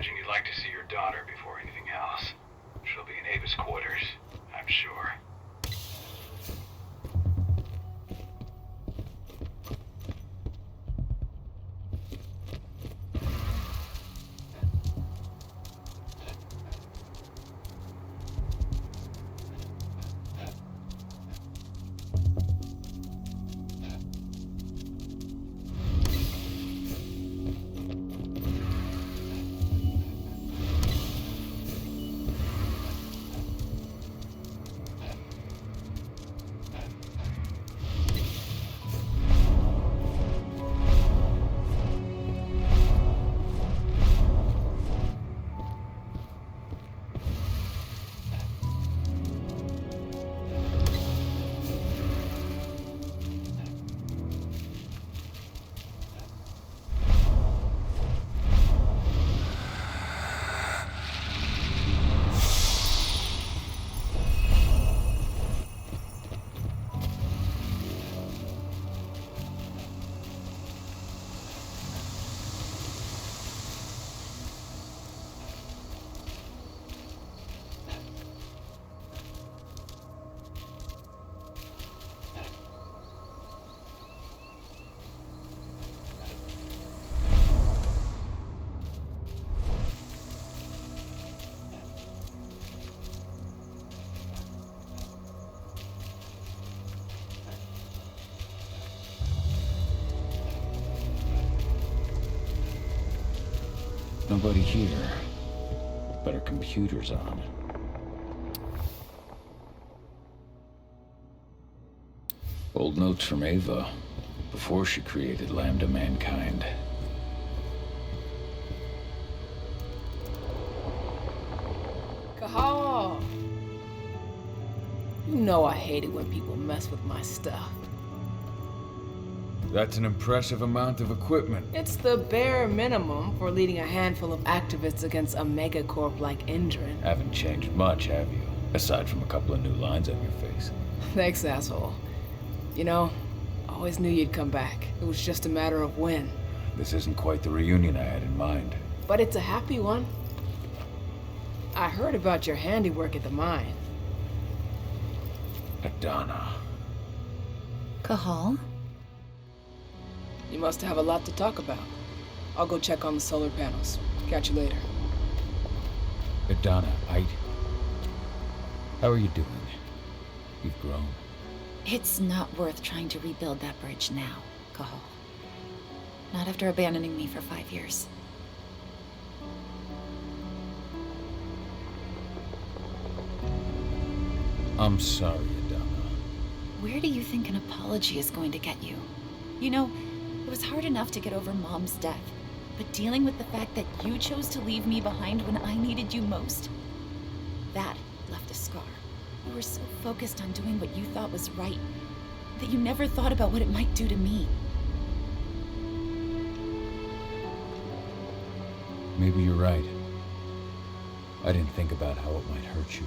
imagine you'd like to see your daughter before anything else. She'll be in Ava's quarters, I'm sure. Nobody here, but our computer's on. Old notes from Ava, before she created Lambda Mankind. Cahal! You know I hate it when people mess with my stuff. That's an impressive amount of equipment. It's the bare minimum for leading a handful of activists against a megacorp like Endron. Haven't changed much, have you? Aside from a couple of new lines on your face. Thanks, asshole. You know, I always knew you'd come back. It was just a matter of when. This isn't quite the reunion I had in mind. But it's a happy one. I heard about your handiwork at the mine. Adana. Cahal? You must have a lot to talk about. I'll go check on the solar panels. Catch you later. Adana, how are you doing? You've grown. It's not worth trying to rebuild that bridge now, Cahal. Not after abandoning me for 5 years. I'm sorry, Adana. Where do you think an apology is going to get you? You know, it was hard enough to get over Mom's death, but dealing with the fact that you chose to leave me behind when I needed you most, that left a scar. You were so focused on doing what you thought was right, that you never thought about what it might do to me. Maybe you're right. I didn't think about how it might hurt you.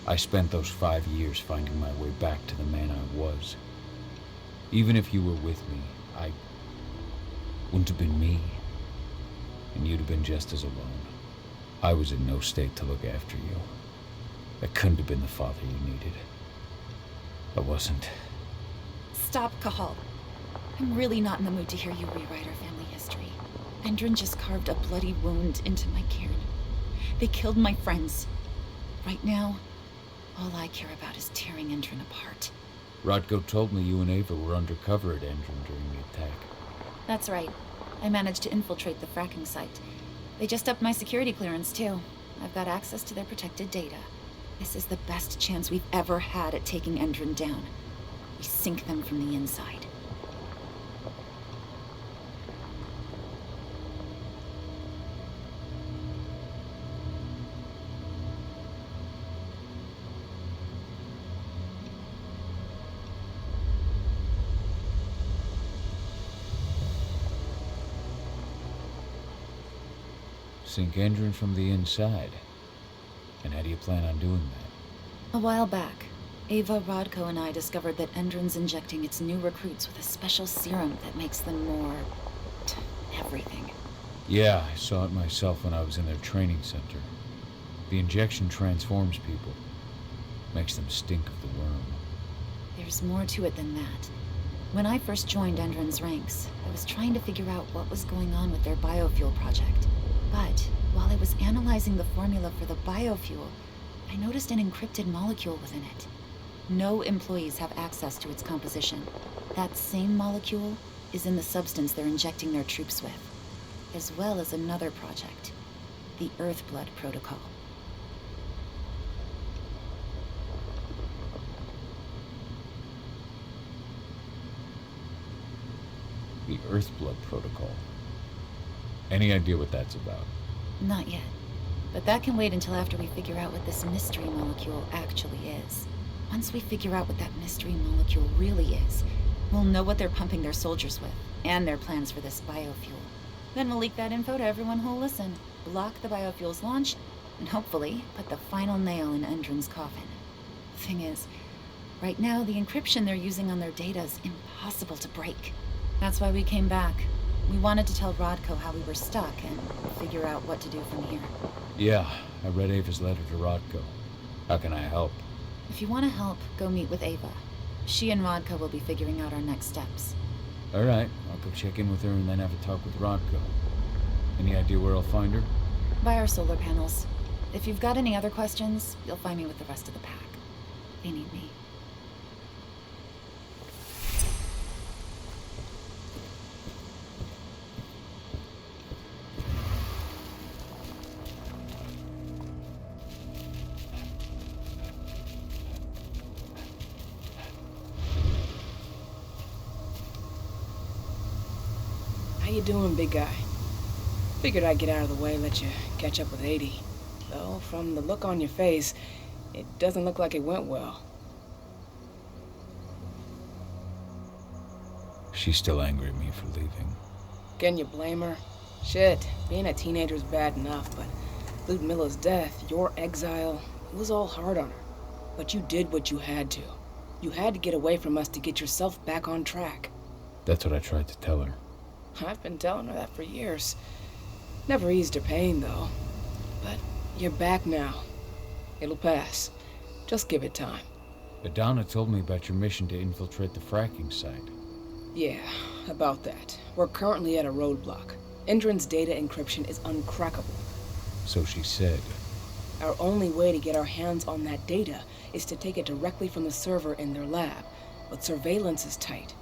I spent those 5 years finding my way back to the man I was. Even if you were with me, I wouldn't have been me. And you'd have been just as alone. I was in no state to look after you. I couldn't have been the father you needed. I wasn't. Stop, Cahal. I'm really not in the mood to hear you rewrite our family history. Endron just carved a bloody wound into my cairn. They killed my friends. Right now, all I care about is tearing Endron apart. Rodko told me you and Ava were undercover at Endron during the attack. That's right. I managed to infiltrate the fracking site. They just upped my security clearance, too. I've got access to their protected data. This is the best chance we've ever had at taking Endron down. We sink them from the inside. Sink Endron from the inside. And how do you plan on doing that? A while back, Ava, Rodko, and I discovered that Endron's injecting its new recruits with a special serum that makes them more... everything. Yeah, I saw it myself when I was in their training center. The injection transforms people. Makes them stink of the worm. There's more to it than that. When I first joined Endron's ranks, I was trying to figure out what was going on with their biofuel project. But while I was analyzing the formula for the biofuel, I noticed an encrypted molecule within it. No employees have access to its composition. That same molecule is in the substance they're injecting their troops with, as well as another project, the Earthblood protocol. The Earthblood protocol. Any idea what that's about? Not yet. But that can wait until after we figure out what this mystery molecule actually is. Once we figure out what that mystery molecule really is, we'll know what they're pumping their soldiers with, and their plans for this biofuel. Then we'll leak that info to everyone who'll listen, block the biofuel's launch, and hopefully put the final nail in Endron's coffin. Thing is, right now the encryption they're using on their data is impossible to break. That's why we came back. We wanted to tell Rodko how we were stuck and figure out what to do from here. Yeah, I read Ava's letter to Rodko. How can I help? If you want to help, go meet with Ava. She and Rodko will be figuring out our next steps. Alright, I'll go check in with her and then have a talk with Rodko. Any idea where I'll find her? By our solar panels. If you've got any other questions, you'll find me with the rest of the pack. They need me. How you doing, big guy? Figured I'd get out of the way, let you catch up with 80. Though, from the look on your face, it doesn't look like it went well. She's still angry at me for leaving. Can you blame her? Shit, being a teenager's bad enough, but Ludmilla's death, your exile, it was all hard on her. But you did what you had to. You had to get away from us to get yourself back on track. That's what I tried to tell her. I've been telling her that for years. Never eased her pain, though. But you're back now. It'll pass. Just give it time. Adana told me about your mission to infiltrate the fracking site. Yeah, about that. We're currently at a roadblock. Endron's data encryption is uncrackable. So she said. Our only way to get our hands on that data is to take it directly from the server in their lab, but surveillance is tight.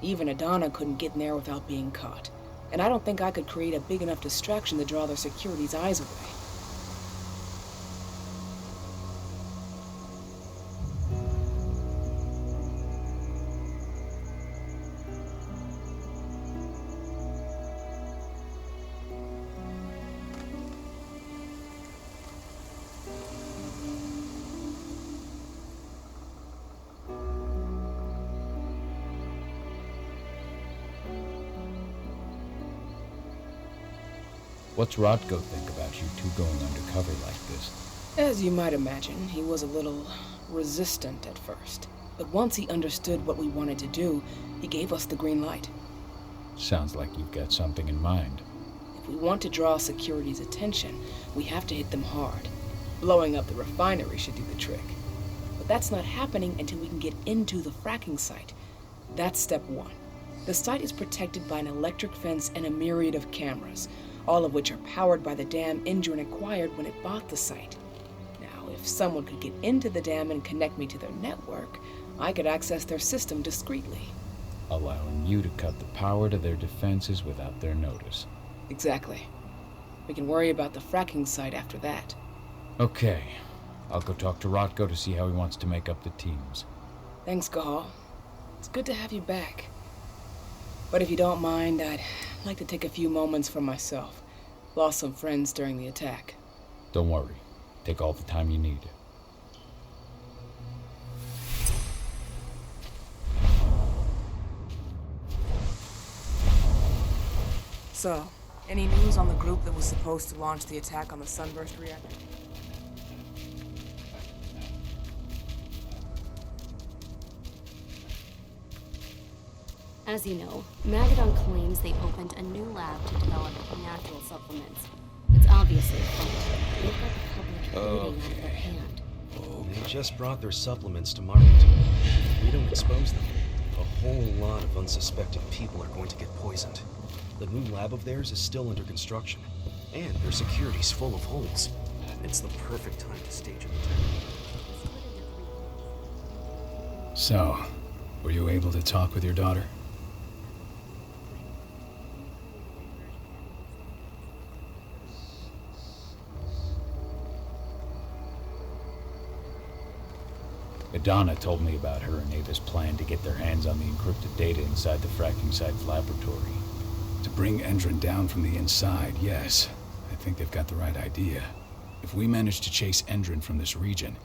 Even Adana couldn't get in there without being caught. And I don't think I could create a big enough distraction to draw their security's eyes away. What's Rodko think about you two going undercover like this? As you might imagine, he was a little resistant at first. But once he understood what we wanted to do, he gave us the green light. Sounds like you've got something in mind. If we want to draw security's attention, we have to hit them hard. Blowing up the refinery should do the trick. But that's not happening until we can get into the fracking site. That's step one. The site is protected by an electric fence and a myriad of cameras, all of which are powered by the dam Endron acquired when it bought the site. Now, if someone could get into the dam and connect me to their network, I could access their system discreetly. Allowing you to cut the power to their defenses without their notice. Exactly. We can worry about the fracking site after that. Okay. I'll go talk to Rodko to see how he wants to make up the teams. Thanks, Cahal. It's good to have you back. But if you don't mind, I'd like to take a few moments for myself. Lost some friends during the attack. Don't worry. Take all the time you need. So, any news on the group that was supposed to launch the attack on the Sunburst reactor? As you know, Magadon claims they opened a new lab to develop natural supplements. It's obviously a front. They've got the public bleeding out of their hand. They just brought their supplements to market. If we don't expose them, a whole lot of unsuspecting people are going to get poisoned. The new lab of theirs is still under construction, and their security's full of holes. It's the perfect time to stage an attack. So, were you able to talk with your daughter? Adana told me about her and Ava's plan to get their hands on the encrypted data inside the fracking site's laboratory. To bring Endron down from the inside, yes. I think they've got the right idea. If we manage to chase Endron from this region,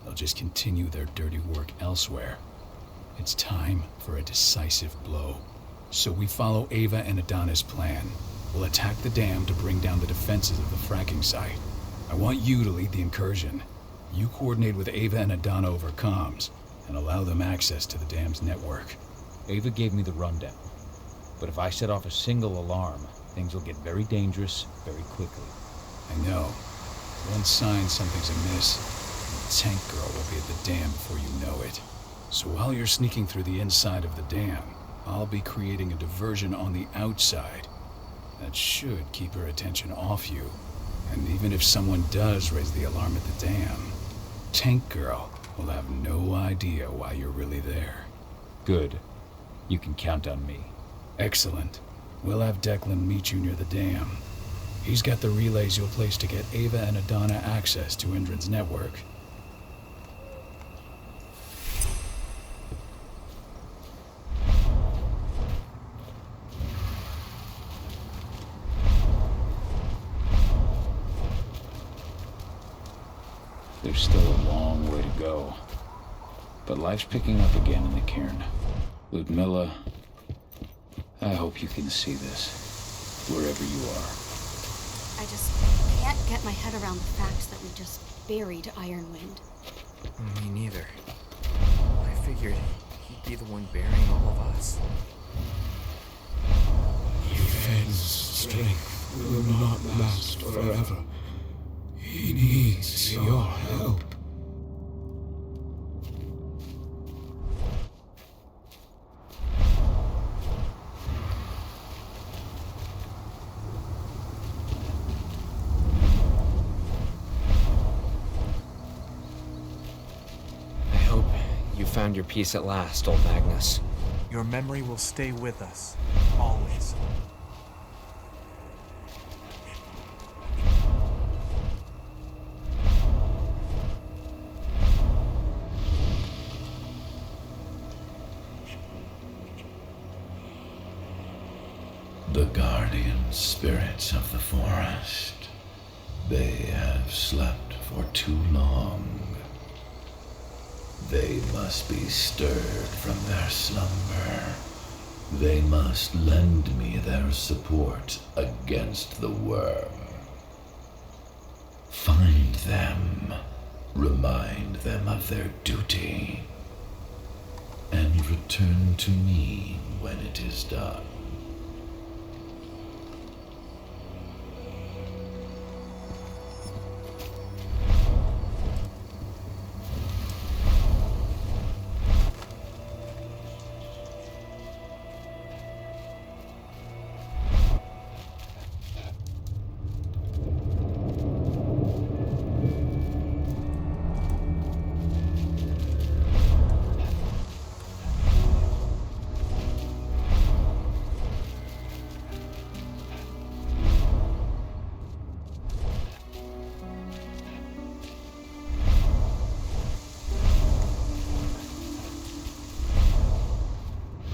they'll just continue their dirty work elsewhere. It's time for a decisive blow. So we follow Ava and Adana's plan. We'll attack the dam to bring down the defenses of the fracking site. I want you to lead the incursion. You coordinate with Ava and Adana over comms, and allow them access to the dam's network. Ava gave me the rundown. But if I set off a single alarm, things will get very dangerous very quickly. I know. One sign something's amiss, and the tank girl will be at the dam before you know it. So while you're sneaking through the inside of the dam, I'll be creating a diversion on the outside. That should keep her attention off you. And even if someone does raise the alarm at the dam, Tank Girl will have no idea why you're really there. Good. You can count on me. Excellent. We'll have Declan meet you near the dam. He's got the relays you'll place to get Ava and Adana access to Endron's network. There's still a long way to go. But life's picking up again in the cairn. Ludmilla, I hope you can see this, wherever you are. I just can't get my head around the fact that we just buried Ironwind. Me neither. I figured he'd be the one burying all of us. His strength will not last forever. He needs your help. I hope you found your peace at last, old Magnus. Your memory will stay with us, always. The guardian spirits of the forest. They have slept for too long. They must be stirred from their slumber. They must lend me their support against the worm. Find them, remind them of their duty, and return to me when it is done.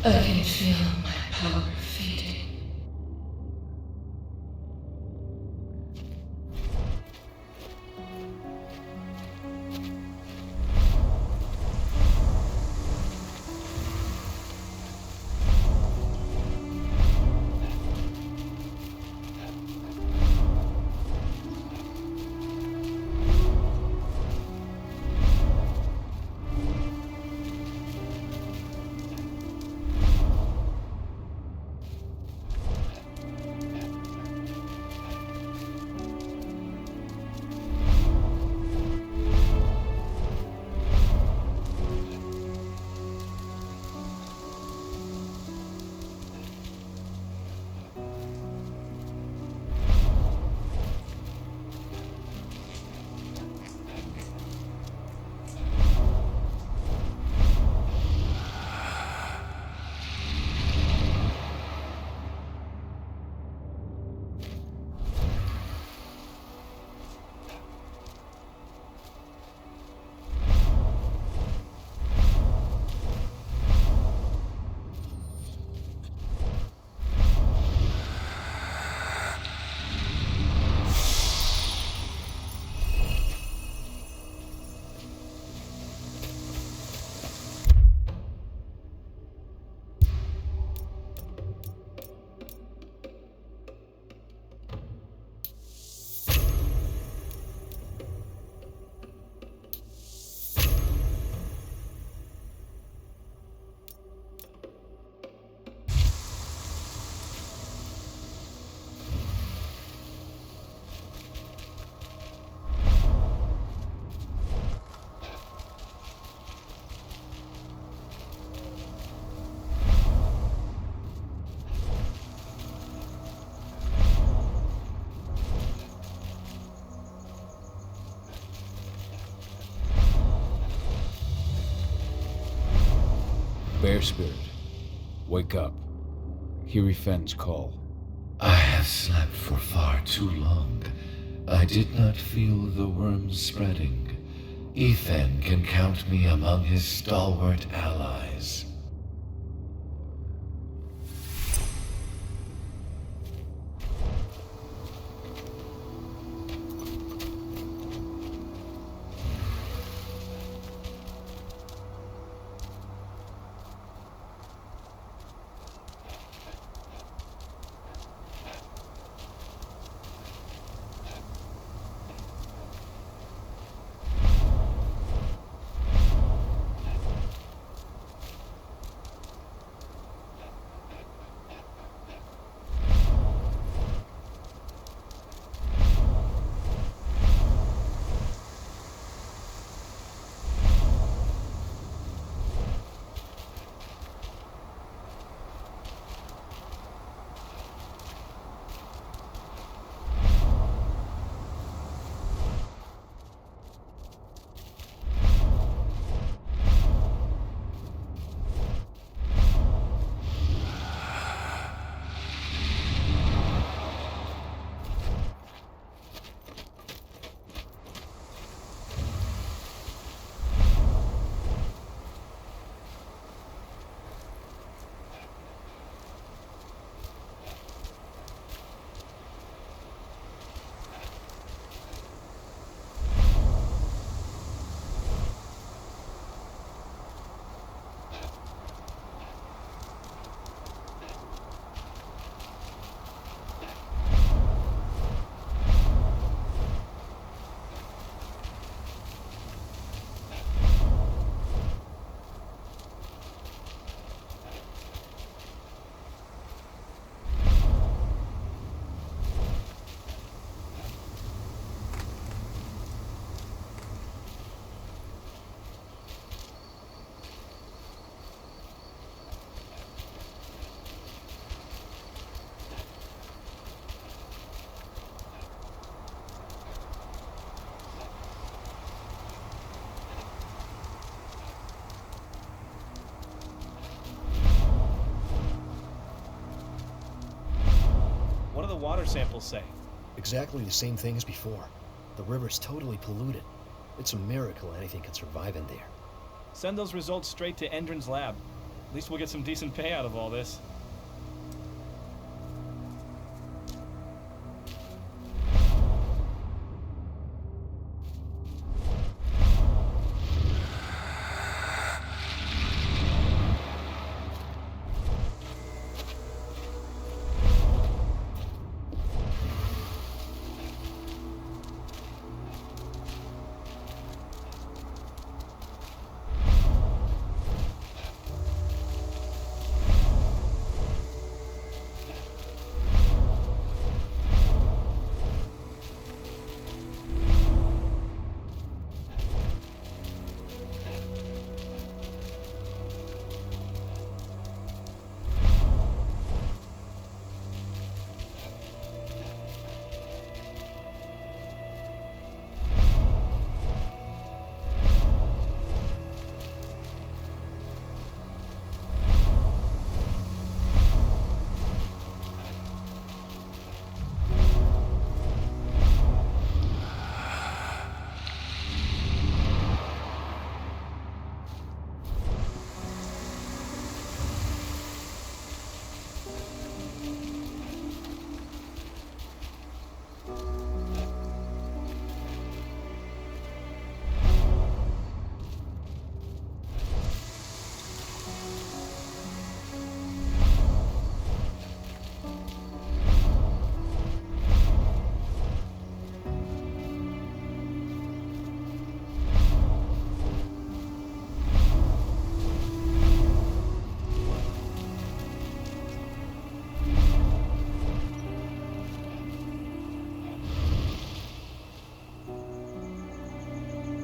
I can feel my power fading. There, Spirit. Wake up. Hear Ifen's call. I have slept for far too long. I did not feel the worms spreading. Ifen can count me among his stalwart allies. What do the water samples say? Exactly the same thing as before. The river's totally polluted. It's a miracle anything can survive in there. Send those results straight to Endron's lab. At least we'll get some decent pay out of all this.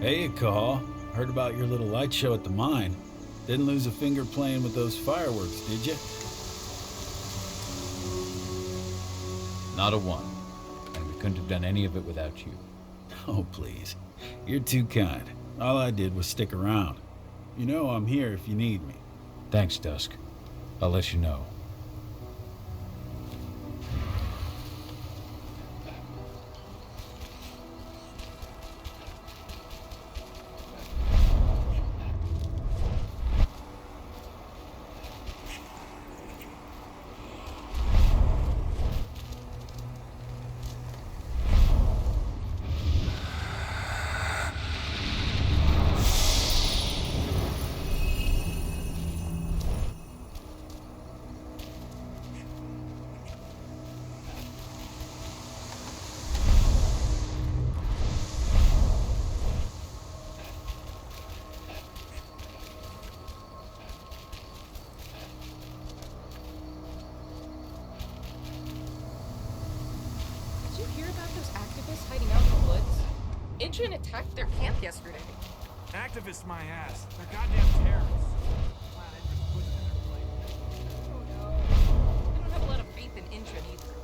Hey, Cahal. Heard about your little light show at the mine. Didn't lose a finger playing with those fireworks, did you? Not a one. And we couldn't have done any of it without you. Oh, please. You're too kind. All I did was stick around. You know I'm here if you need me. Thanks, Dusk. I'll let you know. Did you hear about those activists hiding out in the woods? Injun attacked their camp yesterday. Activists, my ass. They're goddamn terrorists. Glad Injun put them in their place. Oh no. I don't have a lot of faith in Injun either.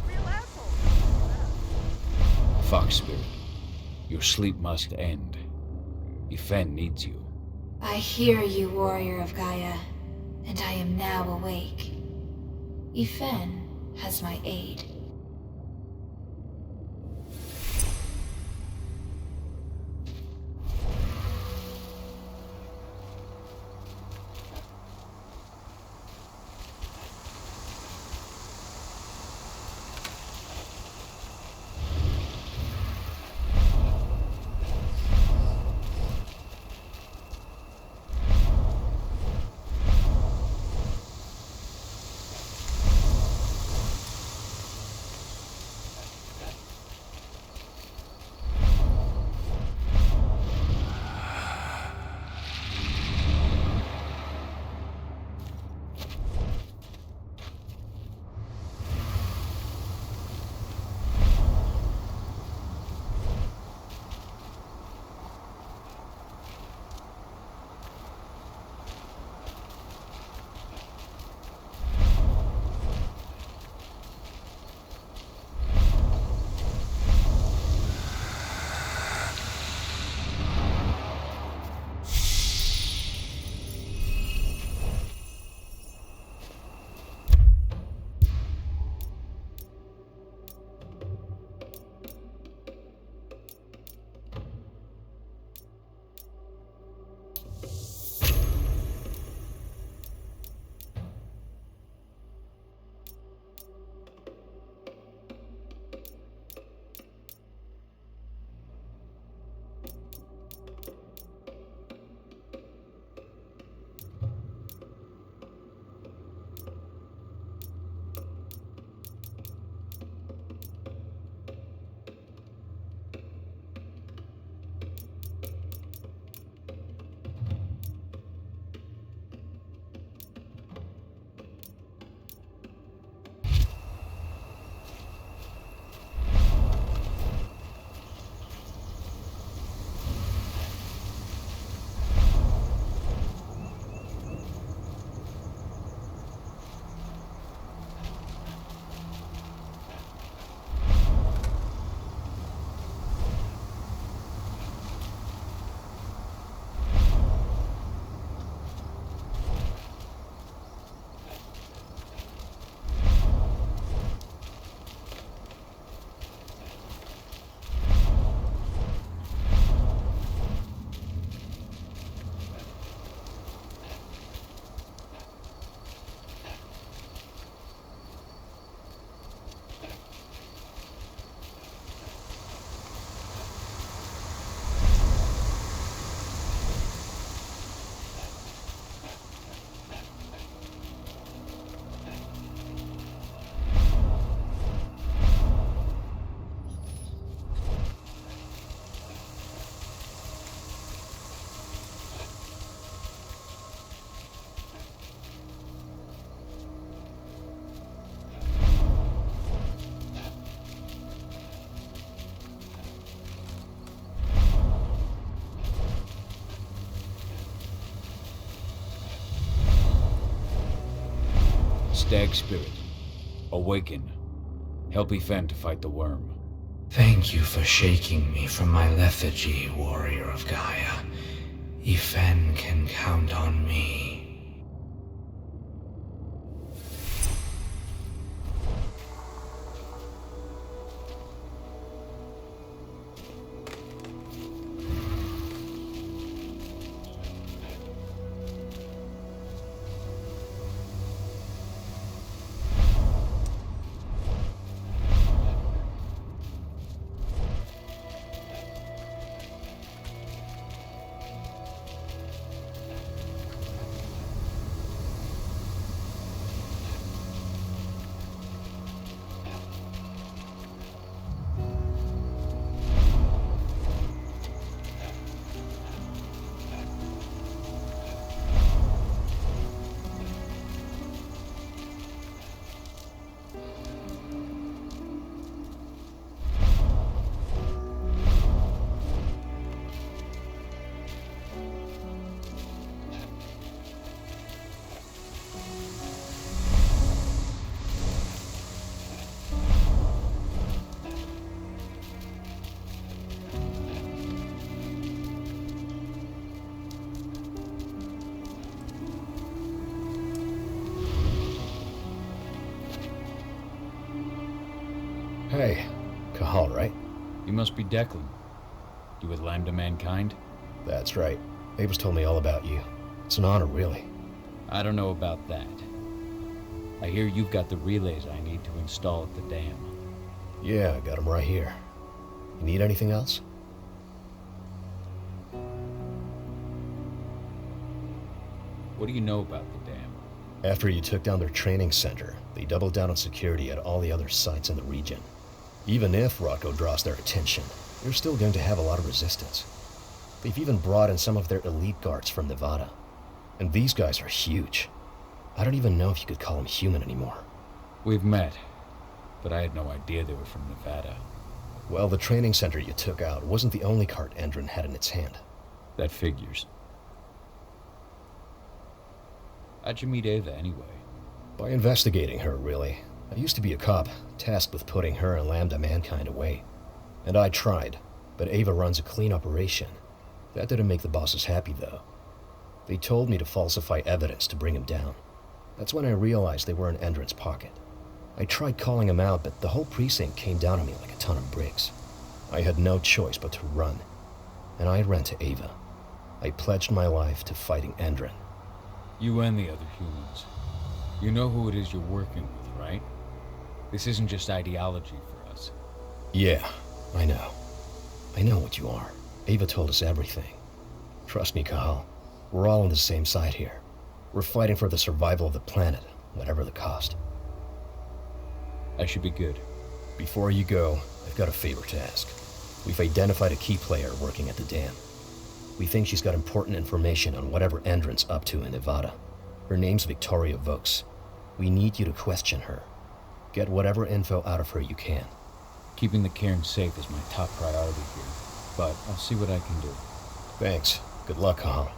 Real assholes. Fuck, Spirit. Your sleep must end. Yfen needs you. I hear you, warrior of Gaia, and I am now awake. Yfen has my aid. Stag Spirit, awaken. Help Yfen to fight the worm. Thank you for shaking me from my lethargy, warrior of Gaia. Ifen can count on me. Hey, Cahal, right? You must be Declan. You with Lambda Mankind? That's right. Ava's told me all about you. It's an honor, really. I don't know about that. I hear you've got the relays I need to install at the dam. Yeah, I got them right here. You need anything else? What do you know about the dam? After you took down their training center, they doubled down on security at all the other sites in the region. Even if Rocco draws their attention, they're still going to have a lot of resistance. They've even brought in some of their elite guards from Nevada. And these guys are huge. I don't even know if you could call them human anymore. We've met, but I had no idea they were from Nevada. Well, the training center you took out wasn't the only cart Endron had in its hand. That figures. How'd you meet Ava, anyway? By investigating her, really. I used to be a cop, tasked with putting her and Lambda Mankind away. And I tried, but Ava runs a clean operation. That didn't make the bosses happy, though. They told me to falsify evidence to bring him down. That's when I realized they were in Endron's pocket. I tried calling him out, but the whole precinct came down on me like a ton of bricks. I had no choice but to run. And I ran to Ava. I pledged my life to fighting Endron. You and the other humans. You know who it is you're working with, right? This isn't just ideology for us. Yeah, I know. I know what you are. Ava told us everything. Trust me, Cahal. We're all on the same side here. We're fighting for the survival of the planet, whatever the cost. I should be good. Before you go, I've got a favor to ask. We've identified a key player working at the dam. We think she's got important information on whatever Endron's up to in Nevada. Her name's Victoria Vokes. We need you to question her. Get whatever info out of her you can. Keeping the cairn safe is my top priority here, but I'll see what I can do. Thanks. Good luck, Cahal.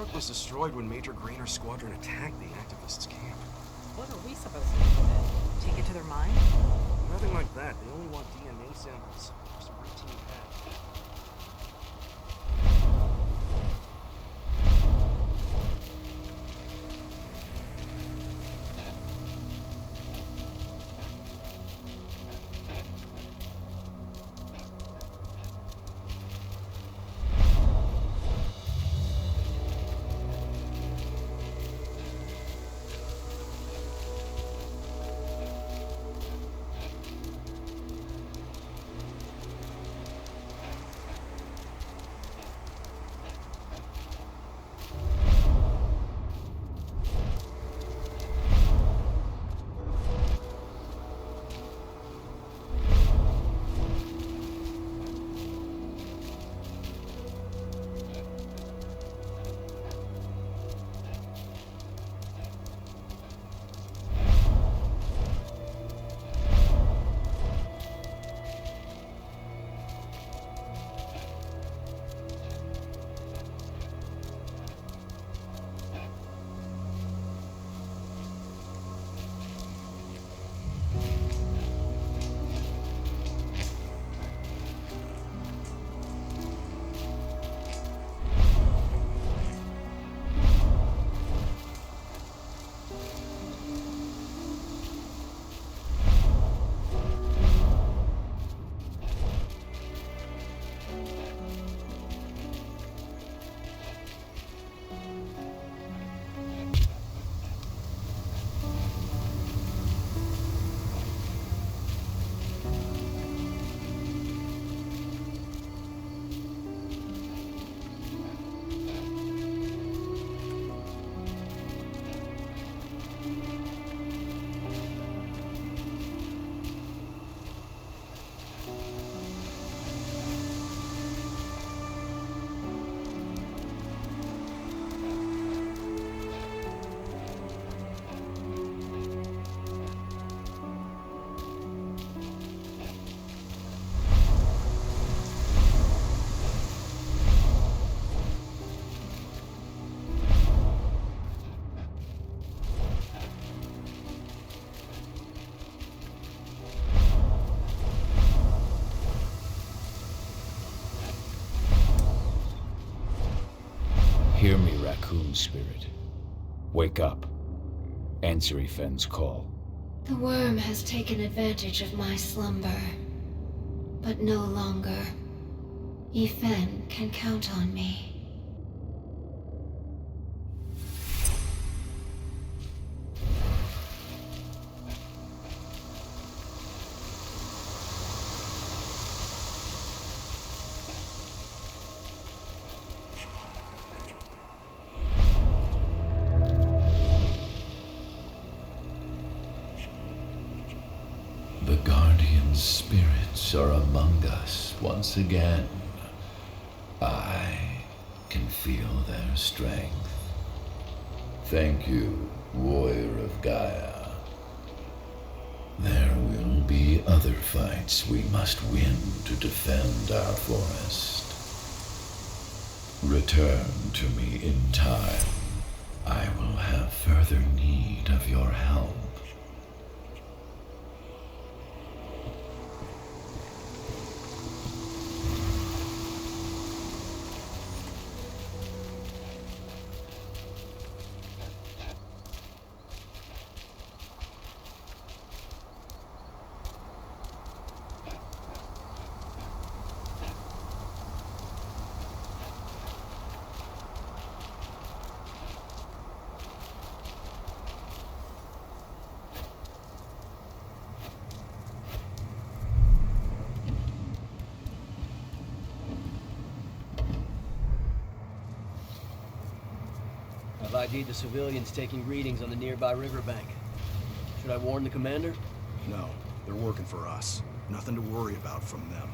truck was destroyed when Major Grainer's squadron attacked the activists' camp. What are we supposed to do with it? Take it to their mine? Nothing like that. They only want DNA samples. Just a routine pat. Hear me, raccoon spirit. Wake up. Answer Ifen's call. The worm has taken advantage of my slumber. But no longer. Ifen can count on me. The guardian spirits are among us once again. I can feel their strength. Thank you, warrior of Gaia. There will be other fights we must win to defend our forest. Return to me in time. I will have further need of your help. I've ID'd the civilians taking readings on the nearby riverbank. Should I warn the commander? No, they're working for us. Nothing to worry about from them.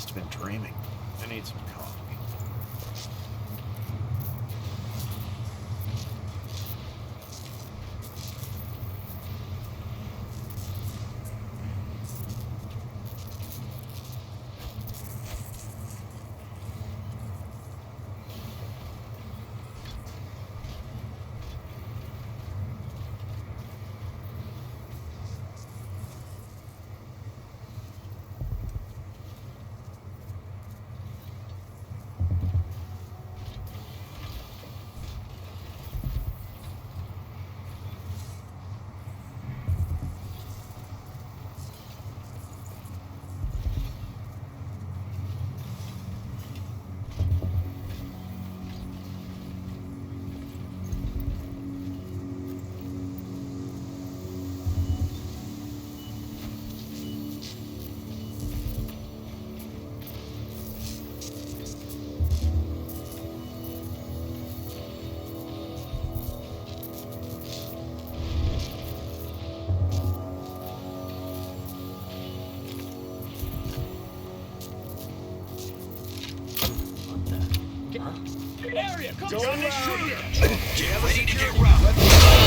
Must have been dreaming. I need some coffee. Area, come Go on! Get ready to get rough.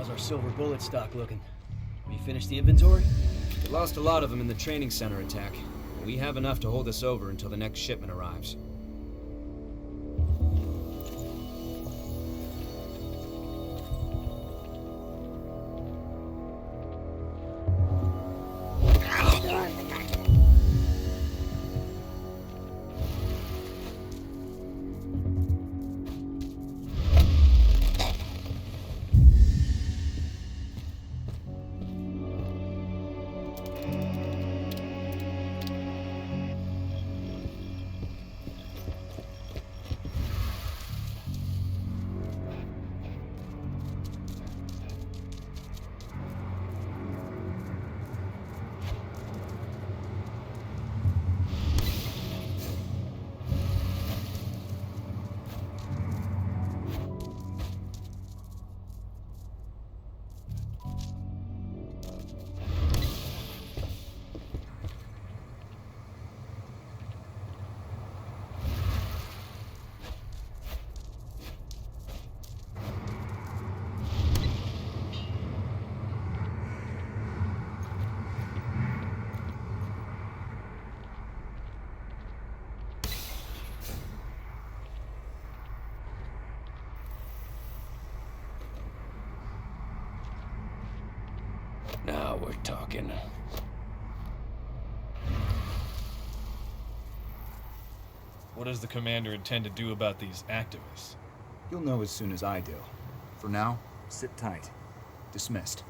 How's our silver bullet stock looking? Have you finished the inventory? We lost a lot of them in the training center attack. But we have enough to hold us over until the next shipment arrives. Now we're talking. What does the commander intend to do about these activists? You'll know as soon as I do. For now, sit tight. Dismissed.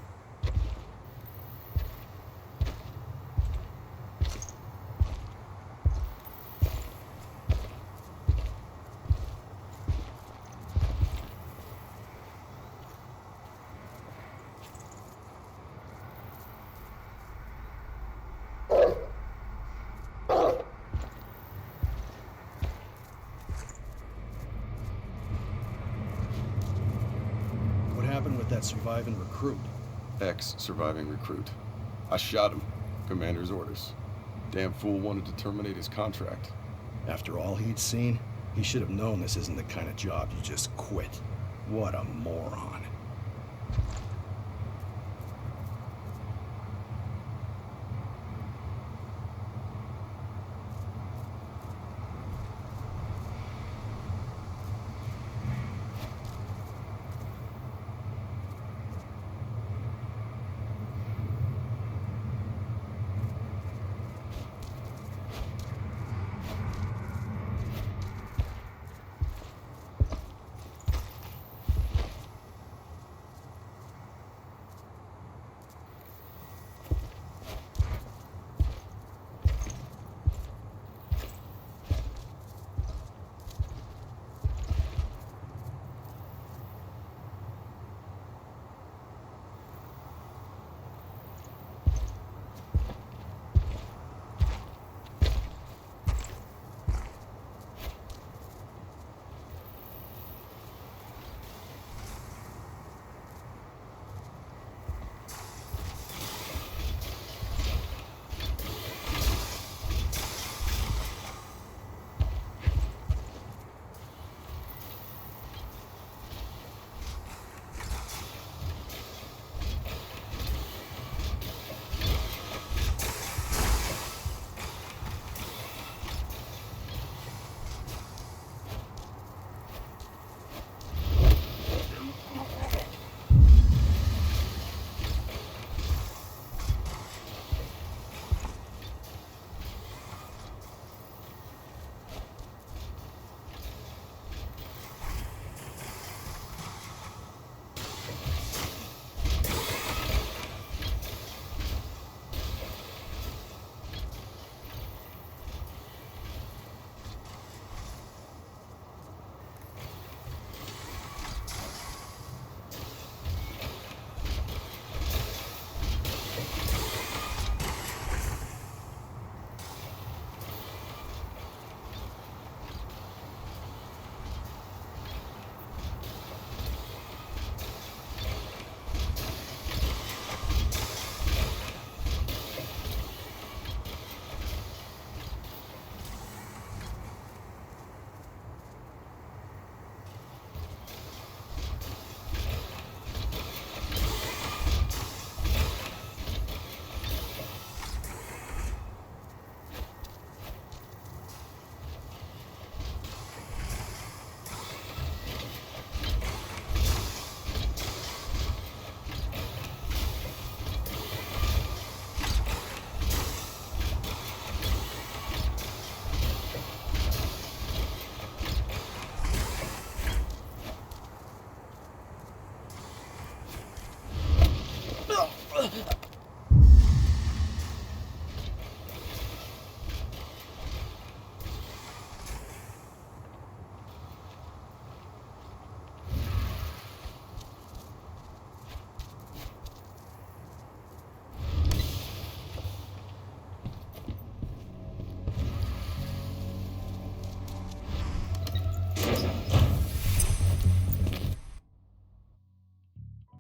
Surviving recruit. Ex-surviving recruit. I shot him. Commander's orders. Damn fool wanted to terminate his contract. After all he'd seen, he should have known this isn't the kind of job you just quit. What a moron.